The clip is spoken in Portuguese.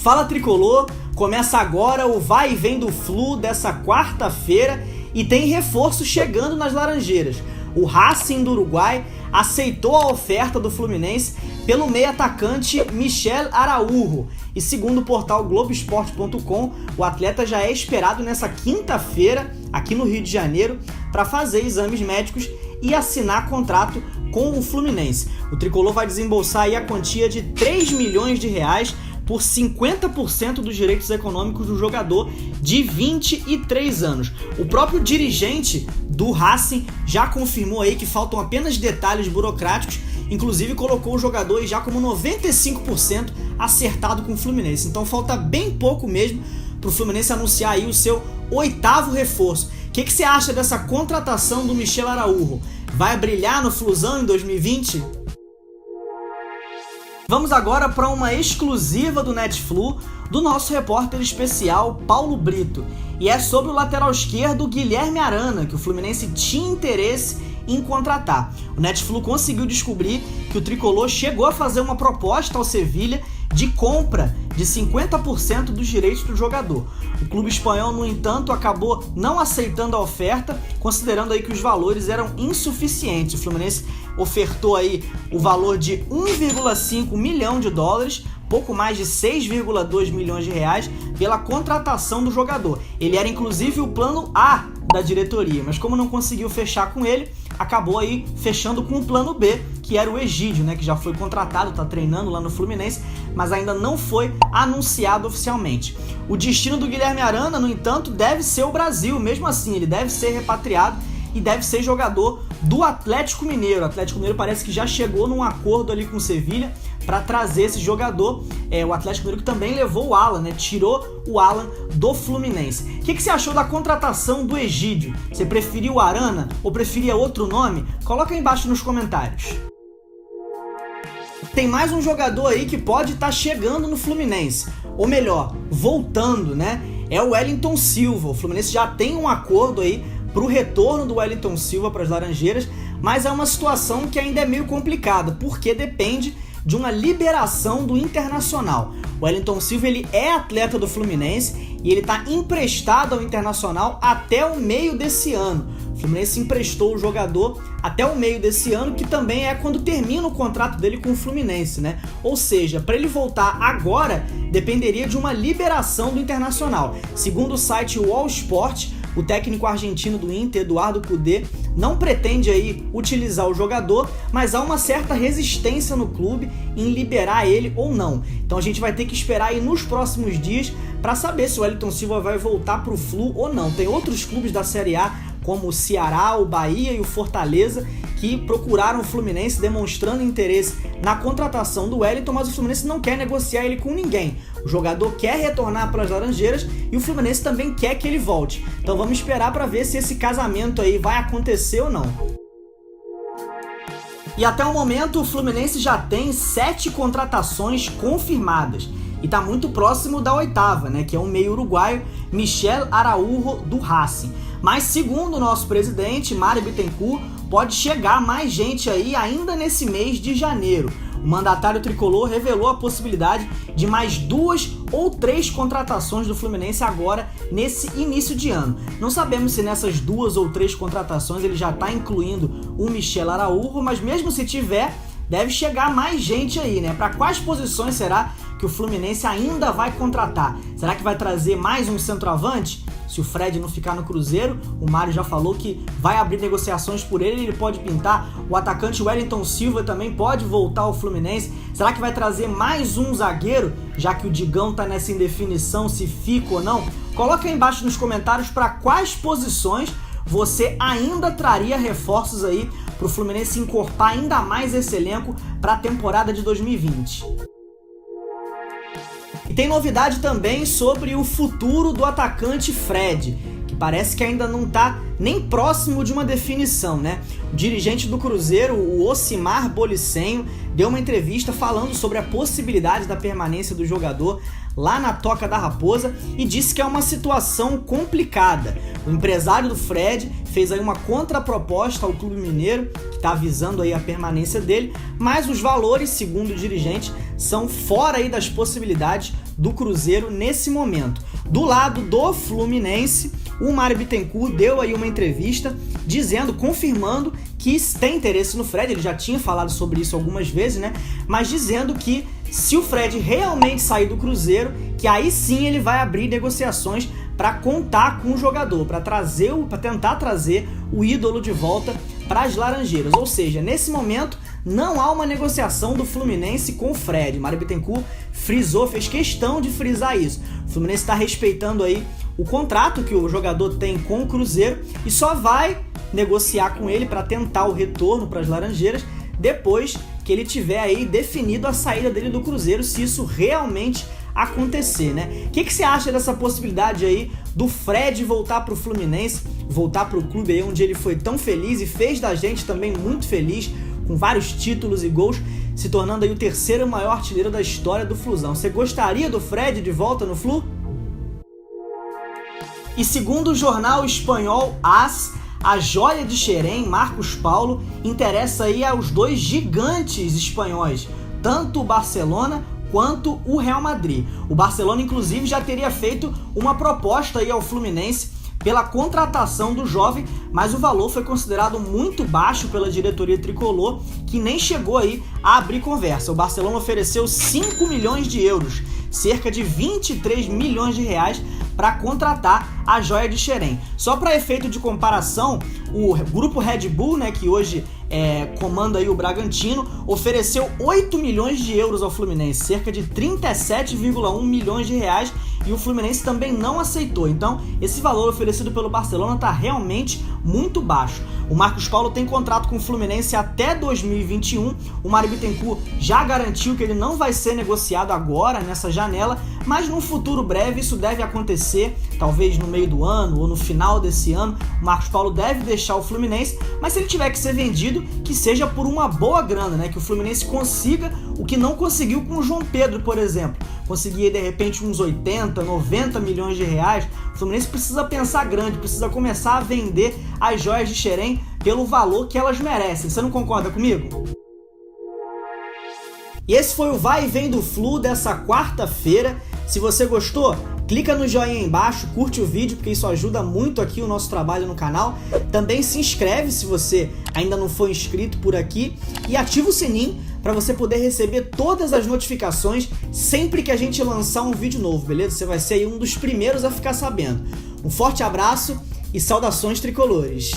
Fala Tricolor, começa agora o vai e vem do Flu dessa quarta-feira e tem reforço chegando nas Laranjeiras. O Racing do Uruguai aceitou a oferta do Fluminense pelo meio atacante Michel Araújo. E segundo o portal Globoesporte.com, o atleta já é esperado nessa quinta-feira, aqui no Rio de Janeiro, para fazer exames médicos e assinar contrato com o Fluminense. O Tricolor vai desembolsar aí a quantia de R$3 milhões por 50% dos direitos econômicos do jogador de 23 anos. O próprio dirigente do Racing já confirmou aí que faltam apenas detalhes burocráticos, inclusive colocou o jogador já como 95% acertado com o Fluminense. Então falta bem pouco mesmo para o Fluminense anunciar aí o seu 8º reforço. O que você acha dessa contratação do Michel Araújo? Vai brilhar no Flusão em 2020? Vamos agora para uma exclusiva do Netflu do nosso repórter especial Paulo Brito. E é sobre o lateral esquerdo Guilherme Arana, que o Fluminense tinha interesse em contratar. O Netflu conseguiu descobrir que o Tricolor chegou a fazer uma proposta ao Sevilha de compra de 50% dos direitos do jogador. O clube espanhol, no entanto, acabou não aceitando a oferta, considerando aí que os valores eram insuficientes. O Fluminense ofertou aí o valor de $1,5 milhão, pouco mais de 6,2 milhões de reais, pela contratação do jogador. Ele era inclusive o plano A da diretoria, mas como não conseguiu fechar com ele, acabou aí fechando com o plano B, que era o Egídio, né, que já foi contratado, está treinando lá no Fluminense, mas ainda não foi anunciado oficialmente. O destino do Guilherme Arana, no entanto, deve ser o Brasil. Mesmo assim, ele deve ser repatriado e deve ser jogador do Atlético Mineiro. O Atlético Mineiro parece que já chegou num acordo ali com o Sevilha para trazer esse jogador. O Atlético Mineiro que também levou o Alan, né? Tirou o Alan do Fluminense. O que você achou da contratação do Egídio? Você preferiu o Arana ou preferia outro nome? Coloca aí embaixo nos comentários. Tem mais um jogador aí que pode estar chegando no Fluminense, ou melhor, voltando, né? É o Wellington Silva. O Fluminense já tem um acordo aí para o retorno do Wellington Silva para as Laranjeiras, mas é uma situação que ainda é meio complicada, porque depende de uma liberação do Internacional. O Wellington Silva ele é atleta do Fluminense e ele está emprestado ao Internacional até o meio desse ano. O Fluminense emprestou o jogador até o meio desse ano, que também é quando termina o contrato dele com o Fluminense, né? Ou seja, para ele voltar agora, dependeria de uma liberação do Internacional. Segundo o site Wall Sport, o técnico argentino do Inter, Eduardo Cudê, não pretende aí utilizar o jogador, mas há uma certa resistência no clube em liberar ele ou não. Então a gente vai ter que esperar aí nos próximos dias para saber se o Wellington Silva vai voltar para o Flu ou não. Tem outros clubes da Série A, como o Ceará, o Bahia e o Fortaleza, que procuraram o Fluminense demonstrando interesse na contratação do Wellington, mas o Fluminense não quer negociar ele com ninguém. O jogador quer retornar para as Laranjeiras e o Fluminense também quer que ele volte. Então vamos esperar para ver se esse casamento aí vai acontecer ou não. E até o momento o Fluminense já tem 7 contratações confirmadas e está muito próximo da 8ª, né, que é o meio uruguaio Michel Araújo do Racing. Mas segundo o nosso presidente, Mário Bittencourt, pode chegar mais gente aí ainda nesse mês de janeiro. O mandatário tricolor revelou a possibilidade de mais 2 ou 3 contratações do Fluminense agora nesse início de ano. Não sabemos se nessas 2 ou 3 contratações ele já está incluindo o Michel Araújo, mas mesmo se tiver, deve chegar mais gente aí, né? Para quais posições será que o Fluminense ainda vai contratar? Será que vai trazer mais um centroavante? Se o Fred não ficar no Cruzeiro, o Mário já falou que vai abrir negociações por ele, ele pode pintar. O atacante Wellington Silva também pode voltar ao Fluminense. Será que vai trazer mais um zagueiro, já que o Digão tá nessa indefinição se fica ou não? Coloca aí embaixo nos comentários para quais posições você ainda traria reforços aí para o Fluminense encorpar ainda mais esse elenco para a temporada de 2020. E tem novidade também sobre o futuro do atacante Fred, que parece que ainda não está nem próximo de uma definição, né? O dirigente do Cruzeiro, o Ocimar Bolicenho, deu uma entrevista falando sobre a possibilidade da permanência do jogador lá na Toca da Raposa e disse que é uma situação complicada. O empresário do Fred fez aí uma contraproposta ao Clube Mineiro, que está avisando aí a permanência dele, mas os valores, segundo o dirigente, são fora aí das possibilidades do Cruzeiro nesse momento. Do lado do Fluminense, o Mário Bittencourt deu aí uma entrevista dizendo, confirmando que tem interesse no Fred. Ele já tinha falado sobre isso algumas vezes, né? Mas dizendo que se o Fred realmente sair do Cruzeiro, que aí sim ele vai abrir negociações para contar com o jogador, para tentar trazer o ídolo de volta para as Laranjeiras. Ou seja, nesse momento não há uma negociação do Fluminense com o Fred. Mário Bittencourt frisou, fez questão de frisar isso. O Fluminense está respeitando aí o contrato que o jogador tem com o Cruzeiro e só vai negociar com ele para tentar o retorno para as Laranjeiras depois que ele tiver aí definido a saída dele do Cruzeiro, se isso realmente acontecer, né? O que você acha dessa possibilidade aí do Fred voltar pro Fluminense, voltar pro clube aí onde ele foi tão feliz e fez da gente também muito feliz, com vários títulos e gols, se tornando aí o terceiro maior artilheiro da história do Flusão? Você gostaria do Fred de volta no Flu? E segundo o jornal espanhol AS, a joia de Xerém, Marcos Paulo, interessa aí aos dois gigantes espanhóis, tanto o Barcelona quanto o Real Madrid. O Barcelona, inclusive, já teria feito uma proposta aí ao Fluminense pela contratação do jovem, mas o valor foi considerado muito baixo pela diretoria tricolor, que nem chegou aí a abrir conversa. O Barcelona ofereceu 5 milhões de euros, cerca de 23 milhões de reais, para contratar a joia de Xerém. Só para efeito de comparação, o grupo Red Bull, né, que hoje comanda aí o Bragantino, ofereceu 8 milhões de euros ao Fluminense, cerca de 37,1 milhões de reais, e o Fluminense também não aceitou. Então, esse valor oferecido pelo Barcelona está realmente muito baixo. O Marcos Paulo tem contrato com o Fluminense até 2021. O Mário Bittencourt já garantiu que ele não vai ser negociado agora, nessa janela, mas num futuro breve isso deve acontecer, talvez no meio do ano ou no final desse ano. O Marcos Paulo deve deixar o Fluminense, mas se ele tiver que ser vendido, que seja por uma boa grana, né? Que o Fluminense consiga o que não conseguiu com o João Pedro, por exemplo. Conseguir de repente uns 80, 90 milhões de reais. O Fluminense precisa pensar grande, precisa começar a vender as joias de Xerém pelo valor que elas merecem. Você não concorda comigo? E esse foi o Vai e Vem do Flu dessa quarta-feira. Se você gostou, clica no joinha aí embaixo, curte o vídeo, porque isso ajuda muito aqui o nosso trabalho no canal. Também se inscreve se você ainda não for inscrito por aqui e ativa o sininho para você poder receber todas as notificações sempre que a gente lançar um vídeo novo, beleza? Você vai ser aí um dos primeiros a ficar sabendo. Um forte abraço e saudações tricolores!